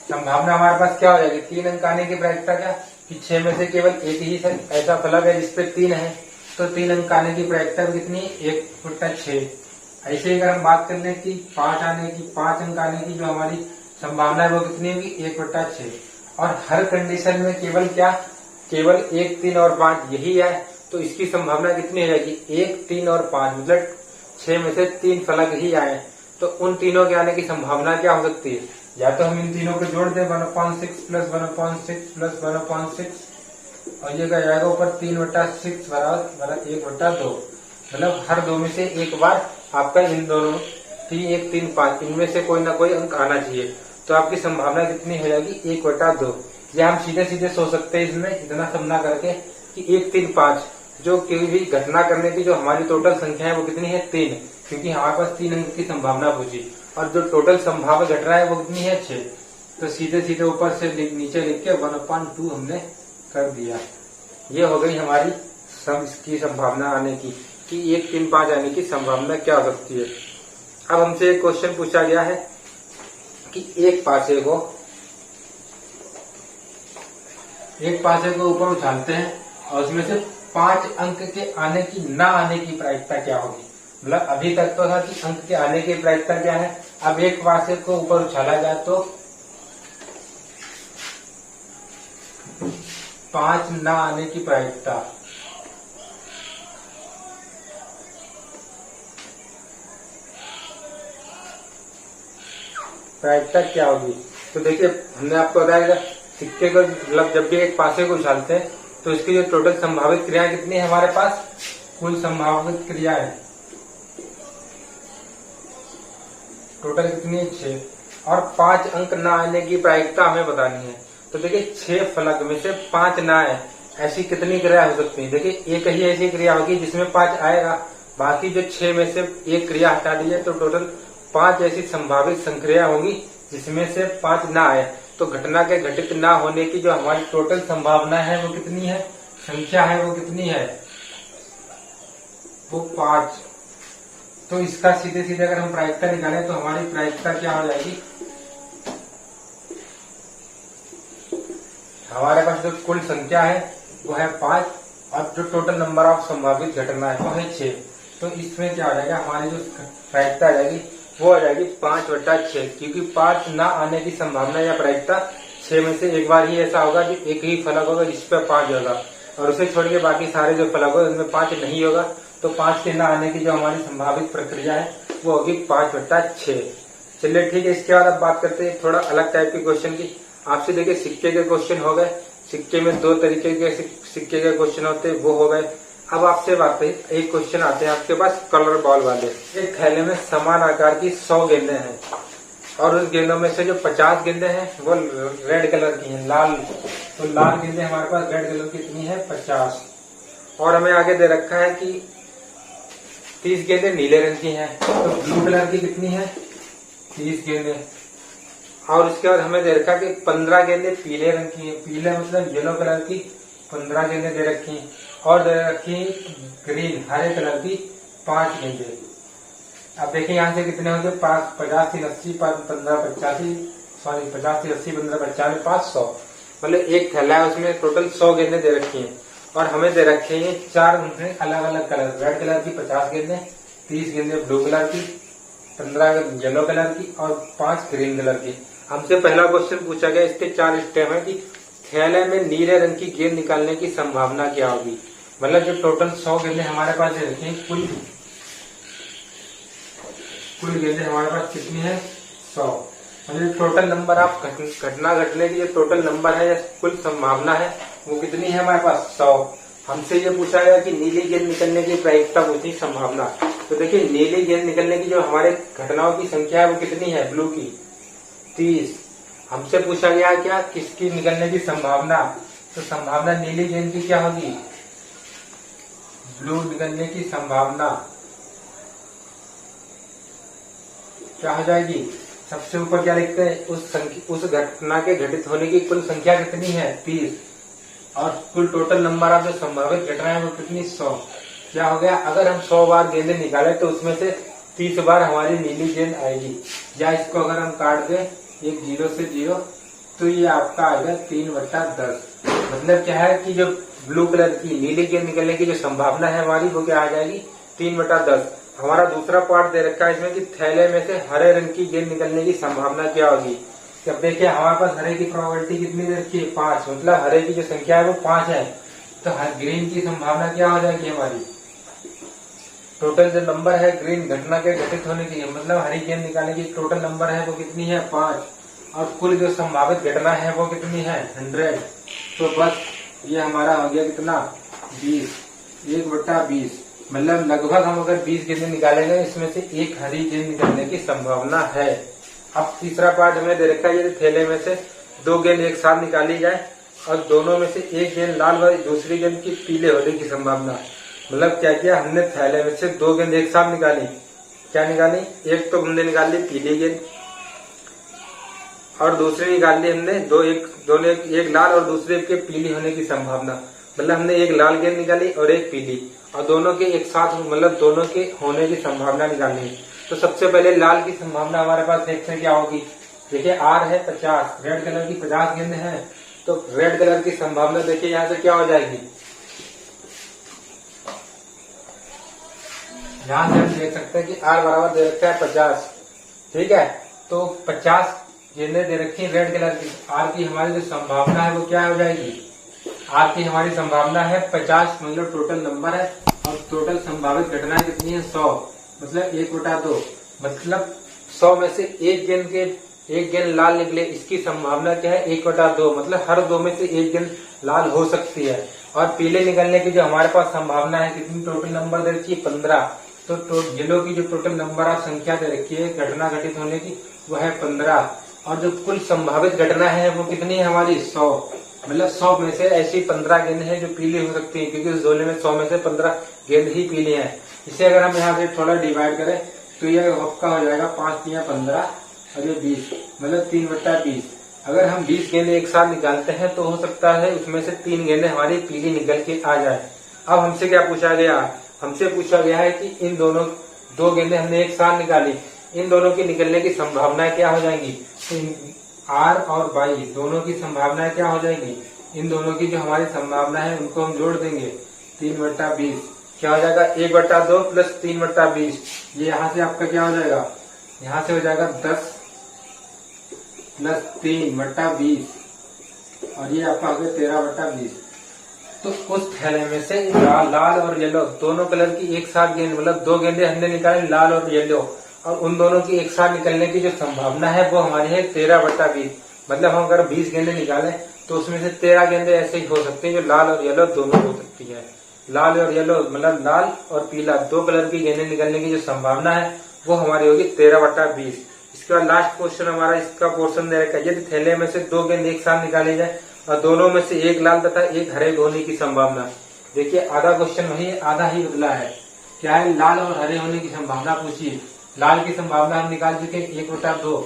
संभावना हमारे पास क्या हो जाएगी, 3 अंक आने की प्रायिकता क्या कि 6 में से केवल एक ही ऐसा फलक है जिसपे 3 है, तो 3 अंक आने की प्रायिकता कितनी है, 1/6। ऐसे अगर हम बात कर लें कि 5 अंक आने की जो हमारी संभावना है वो कितनी होगी, 1/6। और हर कंडीशन में केवल 1, 3 और 5 यही है, तो इसकी संभावना कितनी हो जाएगी, 1, 3 और 5, मतलब 6 में से 3 फलक ही आए, तो उन तीनों के आने की संभावना क्या हो सकती है, या तो हम इन तीनों को जोड़ दें 1/6 प्लस 1/6 प्लस 1/6 और ये क्या जाएगा ऊपर 3/6 बराबर 1/2। मतलब हर दो में से एक बार आपका इन दोनों 3, 1, 3, 5 इनमें से कोई ना कोई अंक आना चाहिए। तो आपकी संभावना कितनी हो जाएगी 1/2। या हम सीधे सीधे सोच सकते हैं इसमें इतना सब ना करके कि 1, 3, 5 जो कोई भी घटना करने की जो हमारी टोटल संख्या है वो कितनी है 3, क्योंकि हमारे पास 3 अंक की संभावना पूछी और जो टोटल संभावना घट रहा है वो कितनी है 6। तो सीधे सीधे ऊपर से नीचे लिख के 1/2 हमने कर दिया। ये हो गई हमारी इसकी संभावना आने की कि 1, 3, 5 आने की संभावना क्या हो सकती है। अब हमसे एक क्वेश्चन पूछा गया है कि एक पासे को ऊपर उछालते हैं और उसमें से 5 अंक के आने की ना आने की प्रायिकता क्या होगी। मतलब अभी तक तो था कि अंक के आने की प्रायिकता क्या है, अब एक पासे को ऊपर उछाला जाए तो 5 ना आने की प्रायिकता। प्रायिकता क्या होगी। तो देखिए हमने आपको बताया सिक्के को मतलब जब भी एक पासे को उछालते हैं तो इसकी जो टोटल संभावित क्रिया कितनी है हमारे पास, कुल संभावित क्रिया है टोटल कितनी है 6 और 5 अंक ना आने की प्रायिकता हमें बतानी है। तो देखिए 6 फलक में से 5 ना आए ऐसी कितनी क्रिया हो सकती है। देखिए एक ही ऐसी क्रिया होगी जिसमें 5 आएगा, बाकी जो 6 में से एक क्रिया हटा दी है तो टोटल 5 ऐसी संभावित संक्रिया होगी जिसमें से 5 ना आए। तो घटना के घटित ना होने की जो हमारी टोटल संभावना है वो कितनी है, संख्या है वो कितनी है, वो 5। तो इसका सीधे सीधे अगर हम प्रायिकता निकालें तो हमारी प्रायिकता क्या हो जाएगी, हमारे पास जो कुल संख्या है वो है 5 और जो टोटल नंबर ऑफ संभावित घटना है वो है 6। तो इसमें क्या हो जाएगा, हमारी जो प्रायिकता आ जाएगी वो आ जाएगी 5/6, क्योंकि 5 ना आने की संभावना या प्रायिकता 6 में से एक बार ही ऐसा होगा कि एक ही फलक होगा जिस पर 5 होगा और उसे छोड़ के बाकी सारे जो फलक होगा उनमें 5 नहीं होगा। तो 5 के ना आने की जो हमारी संभावित प्रक्रिया है वो होगी 5/6। चलिए ठीक है, इसके बाद अब बात करते हैं थोड़ा अलग टाइप के क्वेश्चन की। आपसे देखिए सिक्के के क्वेश्चन हो गए, सिक्के में 2 तरीके के सिक्के के क्वेश्चन होते हैं वो हो गए। अब आपसे बात है एक क्वेश्चन आते हैं आपके पास कलर बॉल वाले। एक थैले में समान आकार की 100 गेंदें हैं और उस गेंदों में से जो 50 गेंदें हैं वो रेड कलर की हैं, लाल। तो लाल गेंदें हमारे पास रेड कलर की कितनी है 50 और हमें आगे दे रखा है कि 30 गेंदें नीले रंग की हैं। तो ब्लू कलर की कितनी है 30 गेंदें और उसके बाद हमें दे रखा कि 15 गेंदें पीले रंग की है, पीले मतलब येलो कलर की 15 गेंदें दे रखी और दे रखी ग्रीन हरे कलर की 5 गेंदें। अब देखिए यहाँ से कितने होंगे 5, 50, 3, 80, 15, 85, सॉरी 50, 3, 80, 15, 95, 500। मतलब एक थैला है उसमें टोटल 100 गेंदें दे रखी हैं और हमें दे रखे हैं 4 अलग अलग कलर, रेड कलर की 50 गेंदें, 30 गेंदें ब्लू कलर की, 15 येलो कलर की और 5 ग्रीन कलर की। हमसे पहला क्वेश्चन पूछा गया, इसके 4 स्टेप है कि थैले में नीले रंग की गेंद निकालने की संभावना क्या होगी। मतलब जो टोटल 100 गेंदें हमारे पास रखी कुल गेंदें हमारे पास कितनी है 100। मतलब टोटल नंबर ऑफ घटना घटने की जो टोटल नंबर है या कुल संभावना है वो कितनी है हमारे पास 100। हमसे ये पूछा गया कि नीली गेंद निकलने की प्रायिकता पूछी संभावना। तो देखिए नीली गेंद निकलने की जो हमारे घटनाओं की संख्या है वो कितनी है ब्लू की 30। हमसे पूछा गया क्या किसकी निकलने की संभावना, तो संभावना नीली गेंद की क्या होगी, ब्लू निकलने की संभावना क्या हो जाएगी। सबसे ऊपर क्या लिखते हैं उस घटना के घटित होने की कुल संख्या कितनी है 30 और कुल टोटल नंबर ऑफ जो संभावित घटना है वो कितनी 100। क्या हो गया, अगर हम 100 बार गेंदें निकाले तो उसमें से 30 बार हमारी नीली गेंद आएगी। या इसको अगर हम काट दें एक 0 से 0 तो ये आपका आएगा 3/10। मतलब क्या है कि जो ब्लू कलर की नीली गेंद निकलने की जो संभावना है हमारी वो क्या आ जाएगी 3/10। हमारा दूसरा पार्ट दे रखा है इसमें कि थैले में से हरे रंग की गेंद निकलने की संभावना क्या होगी। जब देखिए हमारे पास हरे की प्रोबेबिलिटी कितनी दे रखी है 5, मतलब हरे की जो संख्या है वो 5 है। तो ग्रीन की संभावना क्या हो जाएगी हमारी, टोटल जो नंबर है ग्रीन घटना के घटित होने की मतलब हरी गेंद निकालने की टोटल नंबर है वो कितनी है 5 और कुल जो संभावित घटना है वो कितनी है 100। तो बस ये हमारा हो गया कितना 20, 1/20। मतलब लगभग हम अगर 20 गेंदें निकालेंगे इसमें से एक हरी गेंद निकलने की संभावना है। अब तीसरा पार्ट हमें दे रखा है, ये थैले में से 2 गेंद एक साथ निकाली जाए और दोनों में से एक गेंद लाल व दूसरी गेंद की पीले होने की संभावना। मतलब क्या किया हमने, थैले में से 2 गेंद एक साथ निकाली। क्या निकाली, एक तो हमने निकाल ली पीली गेंद और दूसरी निकाल ली हमने दोनों एक लाल और दूसरे के पीली होने की संभावना। मतलब हमने एक लाल गेंद निकाली और एक पीली, और दोनों के एक साथ मतलब दोनों के होने की संभावना निकालनी। तो सबसे पहले लाल की संभावना हमारे पास देखते हैं क्या होगी। देखिए R है 50, रेड कलर की 50 गेंद है, तो रेड कलर की संभावना देखिए यहाँ से क्या हो जाएगी। यहाँ से हम देख सकते हैं कि R बराबर दे रखा है 50, ठीक है। तो 50 गेंदें दे रखी है रेड कलर की, R की हमारी जो संभावना है वो क्या हो जाएगी, R की हमारी संभावना है 50, मतलब टोटल नंबर है, और टोटल संभावित घटना कितनी है 100, मतलब 1/2। मतलब 100 में से एक गेंद लाल निकले, इसकी संभावना क्या है 1/2। मतलब हर 2 में से एक गेंद लाल हो सकती है। और पीले निकलने की जो हमारे पास संभावना है कितनी, टोटल नंबर दे रखी है 15। तो येलो की जो टोटल नंबर ऑफ संख्या दे रखी है घटना घटित होने की वो है 15, और जो कुल संभावित घटना है वो कितनी है हमारी 100। मतलब 100 में से ऐसी 15 गेंद है जो पीली हो सकती है, क्योंकि उस झोले में 100 में से 15 गेंद ही पीली है। इसे अगर हम यहाँ से थोड़ा डिवाइड करें तो ये आपका हो जाएगा 5 या 15 और ये 20, मतलब 3/20। अगर हम 20 गेंदे एक साथ निकालते हैं तो हो सकता है उसमें से 3 गेंदें हमारी पीली निकल के आ जाए। अब हमसे क्या पूछा गया, हमसे पूछा गया है कि इन दोनों 2 गेंदें हमने एक साथ निकाली, इन दोनों की निकलने की संभावना क्या हो जाएंगी। तो R और Y दोनों की संभावना क्या हो जाएगी, इन दोनों की जो हमारी संभावना है उनको हम जोड़ देंगे 3/20। क्या हो जाएगा 1/2 प्लस 3/20। ये यहाँ से आपका क्या हो जाएगा, यहाँ से हो जाएगा 10 प्लस 3/20, और ये आपका हो गया 13/20। तो उस थैले में से लाल और येलो दोनों कलर की एक साथ गेंद, मतलब 2 गेंदे हमने निकाली लाल और येलो, और उन दोनों की एक साथ निकलने की जो संभावना है वो हमारी है 13/20। मतलब हम अगर 20 गेंदे निकालें तो उसमें से 13 गेंदे ऐसे ही हो सकती है जो लाल और येलो दोनों हो सकती है। लाल और येलो मतलब लाल और पीला 2 कलर की गेंदे निकलने की जो संभावना है वो हमारी होगी 13/20। इसके बाद लास्ट क्वेश्चन हमारा इसका पोर्शन दे रखा है, यदि थैले में से 2 गेंद एक साथ निकाले जाए और दोनों में से एक लाल तथा एक हरे होने की संभावना। देखिए आधा क्वेश्चन वही है, आधा ही बदला है। क्या है, लाल और हरे होने की संभावना पूछिए। लाल की संभावना हम निकाल चुके 1/2,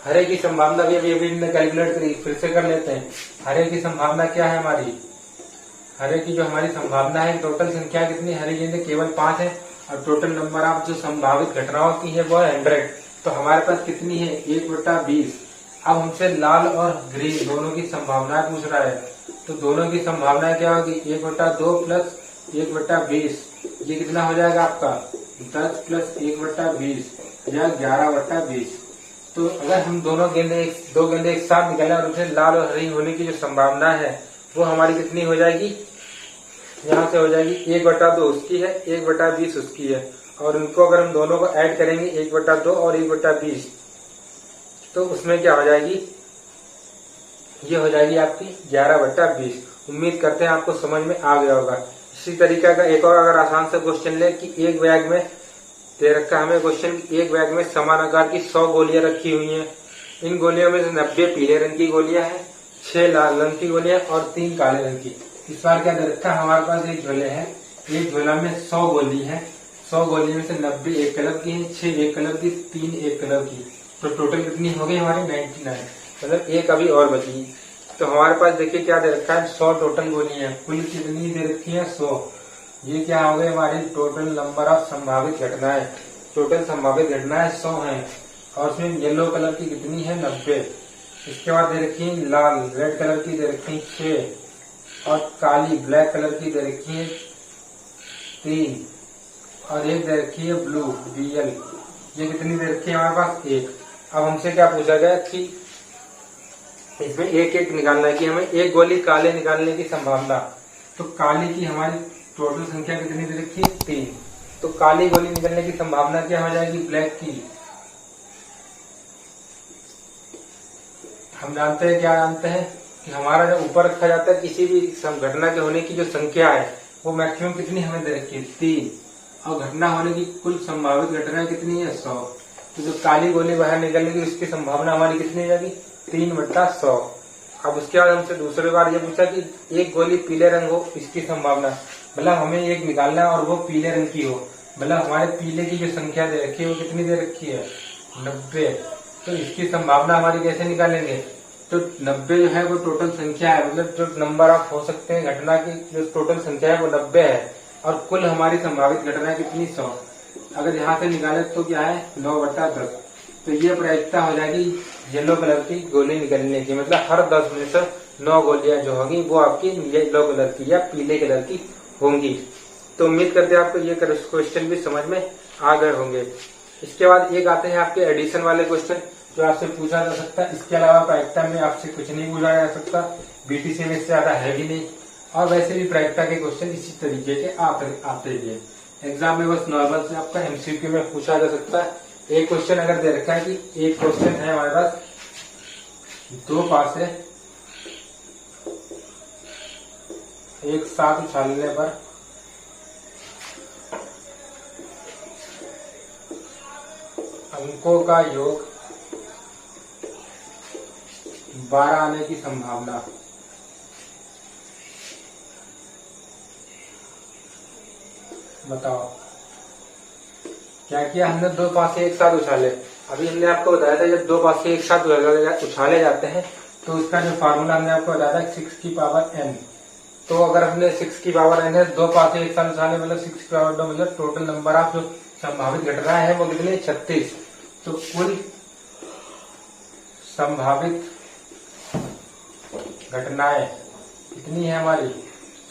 हरे की संभावना भी अभी कैलकुलेट करी, फिर से कर लेते हैं। हरे की संभावना क्या है हमारी, हरे की जो हमारी संभावना है टोटल संख्या कितनी, हरी गेंदें केवल 5 है, और टोटल नंबर ऑफ जो संभावित घटनाओं की है वो है 100। तो हमारे पास कितनी है 1/20। अब हमसे लाल और ग्रीन दोनों की संभावना पूछ रहा है, तो दोनों की संभावना क्या होगी 1/2 प्लस 1/20। ये कितना हो जाएगा आपका 10 प्लस 1/20 या 11/20। तो अगर हम दो गेंदे एक साथ निकाले और उसे लाल और हरी होने की जो संभावना है वो हमारी कितनी हो जाएगी, यहाँ से हो जाएगी 1/2 उसकी है, 1/20 उसकी है, और उनको अगर हम दोनों को ऐड करेंगे 1/2 और 1/20 तो उसमें क्या हो जाएगी, ये हो जाएगी आपकी 11/20। उम्मीद करते हैं आपको समझ में आ गया होगा। इसी तरीके का एक और अगर आसान सा क्वेश्चन ले कि एक बैग में दे रखा हमें क्वेश्चन, एक बैग में समान आकार की 100 गोलियां रखी हुई हैं। इन गोलियों में से 90 पीले रंग की गोलियां हैं, 6 लाल रंग की गोलियां और 3 काले रंग की। इस बार क्या दे रखा है, हमारे पास एक झोले है, एक झोला में 100 गोली है, 100 गोली में से 90 एक कलर की है, 6 एक कलर की, 3 एक कलर की। तो टोटल कितनी हो गई हमारी 99, मतलब एक अभी और बची। तो हमारे पास देखिए क्या दे रखा है, 100 टोटल गोली है, कुल कितनी दे रखी है 100। ये क्या हो गई हमारी टोटल नंबर ऑफ संभावित घटनाएं। टोटल संभावित घटनाएं 100 है, और उसमें येलो कलर की कितनी है 90। इसके बाद दे रखी है लाल रेड कलर की दे रखी है 6, और काली ब्लैक कलर की दे रखी है 3, और एक दे रखी है ब्लू BL। ये कितनी दे रखी है हमारे पास 1। अब हमसे क्या पूछा गया कि इसमें एक एक निकालना है कि हमें एक गोली काले निकालने की संभावना। तो काली की हमारी टोटल संख्या कितनी दे रखी है 3, तो काली गोली निकलने की संभावना क्या हो जाएगी ब्लैक की, हम जानते हैं, क्या जानते हैं कि हमारा जो ऊपर रखा जाता है किसी भी घटना के होने की जो संख्या है वो मैक्सिमम कितनी हमें दे रखी है, 3, और घटना होने की कुल संभावित घटना कितनी है, 100। तो जो काली गोली बाहर निकलने की उसकी संभावना हमारी कितनी हो जाएगी, 3/100। अब उसके बाद हमसे दूसरी बार ये पूछा कि एक गोली पीले रंग हो, इसकी संभावना, मतलब हमें एक निकालना है और वो पीले रंग की हो, मतलब हमारे पीले की जो संख्या दे रखी है वो कितनी दे रखी है, 90। तो इसकी संभावना हमारी कैसे निकालेंगे, तो 90 जो है वो टोटल संख्या है, मतलब जो नंबर ऑफ हो सकते हैं घटना की जो टोटल संख्या है वो 90 है, और कुल हमारी संभावित घटना कितनी, 100। अगर यहाँ से निकाले तो क्या है, 9/10। तो ये प्रायिकता हो जाएगी येलो कलर की गोली निकलने की, मतलब हर 10 में से 9 गोलियां जो होगी वो आपकी येलो कलर की या पीले कलर की होंगी। तो उम्मीद करते हैं आपको ये क्वेश्चन भी समझ में आ गए होंगे। इसके बाद एक आते हैं आपके एडिशन वाले क्वेश्चन जो आपसे पूछा जा सकता है। इसके अलावा प्रायिकता में आपसे कुछ नहीं पूछा जा सकता, बीटीसी में इससे ज्यादा है भी नहीं, और वैसे भी प्रायिकता के क्वेश्चन इसी तरीके के आते ही है। एग्जाम में बस नॉर्मल से आपका एमसीक्यू में पूछा जा सकता है। एक क्वेश्चन अगर दे रखा है कि एक क्वेश्चन है हमारे पास, 2 पासे एक साथ उछालने पर अंकों का योग 12 आने की संभावना, बताओ। क्या किया हमने, 2 पासे एक साथ उछाले। अभी हमने आपको बताया था जब 2 पासे एक साथ उछाले जाते हैं तो उसका जो फार्मूला हमने आपको बताया था 6 की पावर n। तो अगर हमने 6 की पावर n है, 2 पासे एक साथ उछाले मतलब 6 की पावर 2, मतलब टोटल नंबर ऑफ जो संभावित घटना है वो कितनी, 36। तो कुल संभावित घटनाएं कितनी है हमारी,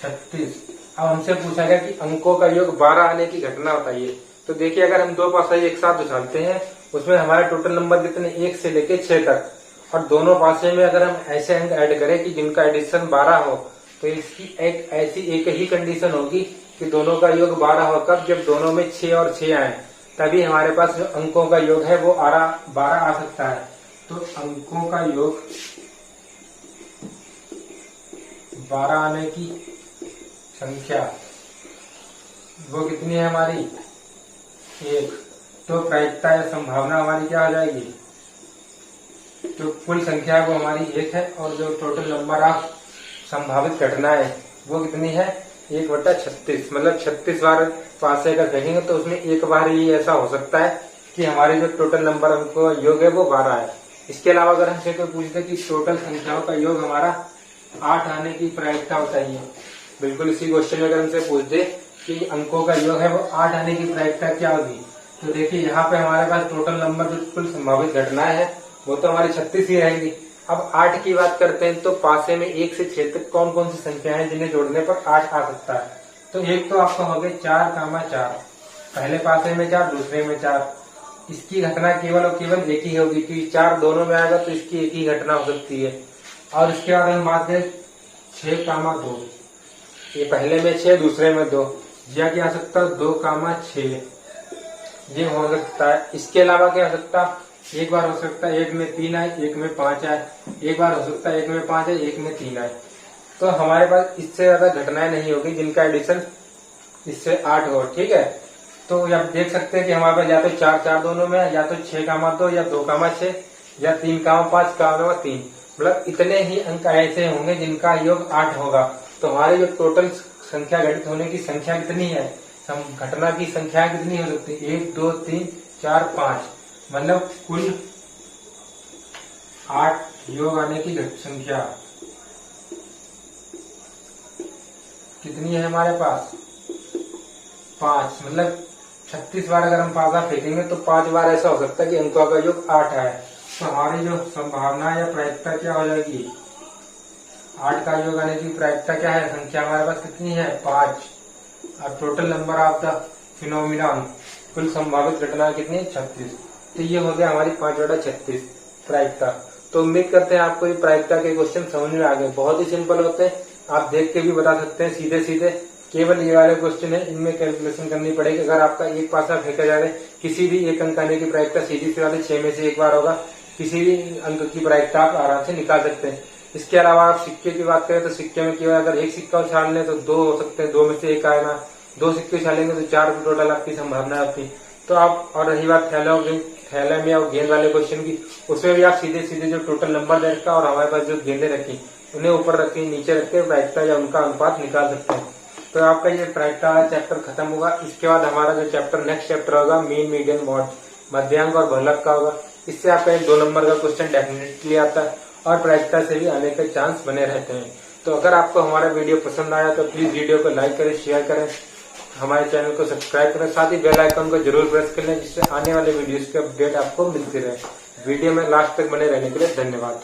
36। अब हमसे पूछा गया कि अंकों का योग 12 आने की घटना बताइए। तो देखिए अगर हम 2 पासे एक साथ उछालते हैं उसमें हमारे टोटल नंबर कितने, 1 से लेके 6 तक, और दोनों पासे में अगर हम ऐसे अंक ऐड करें कि जिनका एडिशन 12 हो, तो इसकी एक ही कंडीशन होगी कि दोनों का योग 12 हो। कब, जब दोनों में 6 और 6 आए, तभी हमारे पास जो अंकों का योग है वो 12 आ सकता है। तो अंकों का योग 12 आने की संख्या वो कितनी है हमारी, 1। तो प्रायिकता या संभावना हमारी क्या हो जाएगी, जो कुल संख्या है वो हमारी 1 है, और जो टोटल नंबर ऑफ संभावित घटनाएं वो कितनी है, 1/36। मतलब 36 बार पासे का कहेंगे तो उसमें एक बार ही ऐसा हो सकता है कि हमारे जो टोटल नंबर अंकों का योग है वो 12 है। इसके अलावा अगर हमसे कोई पूछते कि टोटल संख्याओं का योग हमारा 8 आने की प्रायिकता बताइए, बिल्कुल इसी क्वेश्चन में अगर हमसे पूछते कि अंकों का योग है वो 8 आने की प्रायिकता क्या होगी, तो देखिए यहाँ पे हमारे पास टोटल नंबर जो कुल संभावित घटनाएं है वो तो हमारी 36 ही रहेंगी। अब 8 की बात करते हैं तो पासे में 1 से 6 तक कौन कौन सी संख्या है जिन्हें जोड़ने पर 8 आ सकता है। तो एक तो आपका हो गया 4, पहले पासे में 4, दूसरे में 4। इसकी घटना केवल और केवल एक ही होगी क्योंकि 4 दोनों में आएगा तो इसकी एक ही घटना हो सकती है। और इसके बाद हम बात करें 6, 2, ये पहले में 6 दूसरे में 2, यह क्या हो सकता है 2, 6 ये हो सकता है। इसके अलावा क्या हो सकता है, एक बार हो सकता है 1 में 3 आए, 1 में 5 आए, एक बार हो सकता है 1 में 5 आए, 1 में 3 आए। तो हमारे पास इससे ज्यादा घटनाएं नहीं होगी जिनका एडिशन इससे 8 हो, ठीक है। तो आप देख सकते हैं कि हमारे पास या तो 4 दोनों में, या तो 6, 2 या 2, 6 या 3, 5, 3, मतलब इतने ही अंक ऐसे होंगे जिनका योग 8 होगा। तो हमारी जो टोटल संख्या घटित होने की संख्या कितनी है, घटना की संख्या कितनी हो सकती है, 1, 2, 3, 4, 5, मतलब कुल 8 योग आने की संख्या कितनी है हमारे पास, 5। मतलब 36 बार अगर हम पासा फेंकेंगे तो 5 बार ऐसा हो सकता है कि अंकों का योग 8 है। तो हमारी जो संभावना या प्रायिकता क्या हो जाएगी, 8 का योग आने की प्रायिकता क्या है, संख्या हमारे पास कितनी है, 5। और total number of the phenomenon, कुल संभावित घटना कितनी है, 36। तो ये हो गया हमारी 5/36 प्रायिकता। तो उम्मीद करते हैं आपको ये प्रायिकता के क्वेश्चन समझ में आ गए। बहुत ही सिंपल होते हैं, आप देख के भी बता सकते हैं सीधे सीधे। केवल ये वाले क्वेश्चन है, इनमें कैलकुलेशन करनी पड़ेगी। अगर आपका एक पासा फेंका जा रहा है, किसी भी एक अंक आने की प्रायिकता सीधी सी बात है 6 में से एक बार होगा, किसी भी अंक की प्रायिकता आप आराम से निकाल सकते हैं। इसके अलावा आप सिक्के की बात करें तो सिक्के में केवल अगर एक सिक्का उछाल लें तो 2 हो सकते हैं, 2 में से एक आएगा। 2 सिक्के उछालेंगे तो 4 टोटल आपकी संभावना होती। तो आप, और रही बात थैले में और गेंद वाले क्वेश्चन की, उसमें भी आप सीधे सीधे जो टोटल नंबर दे रखा और हमारे पास जो गेंदे रखी उन्हें ऊपर रख के नीचे रख के प्रायिकता या उनका अनुपात निकाल सकते हैं। तो आपका ये प्रायिकता वाला चैप्टर खत्म होगा। इसके बाद हमारा जो चैप्टर नेक्स्ट चैप्टर होगा मीन, मीडियन, मॉड, मध्यांक और बहुलक का होगा। इससे आपका एक 2 नंबर का क्वेश्चन डेफिनेटली आता है और प्रायिकता से भी आने के चांस बने रहते हैं। तो अगर आपको हमारा वीडियो पसंद आया तो प्लीज वीडियो को लाइक करें, शेयर करें, हमारे चैनल को सब्सक्राइब करें, साथ ही बेल आइकन को जरूर प्रेस कर लें जिससे आने वाले वीडियोस के अपडेट आपको मिलती रहे। वीडियो में लास्ट तक बने रहने के लिए धन्यवाद।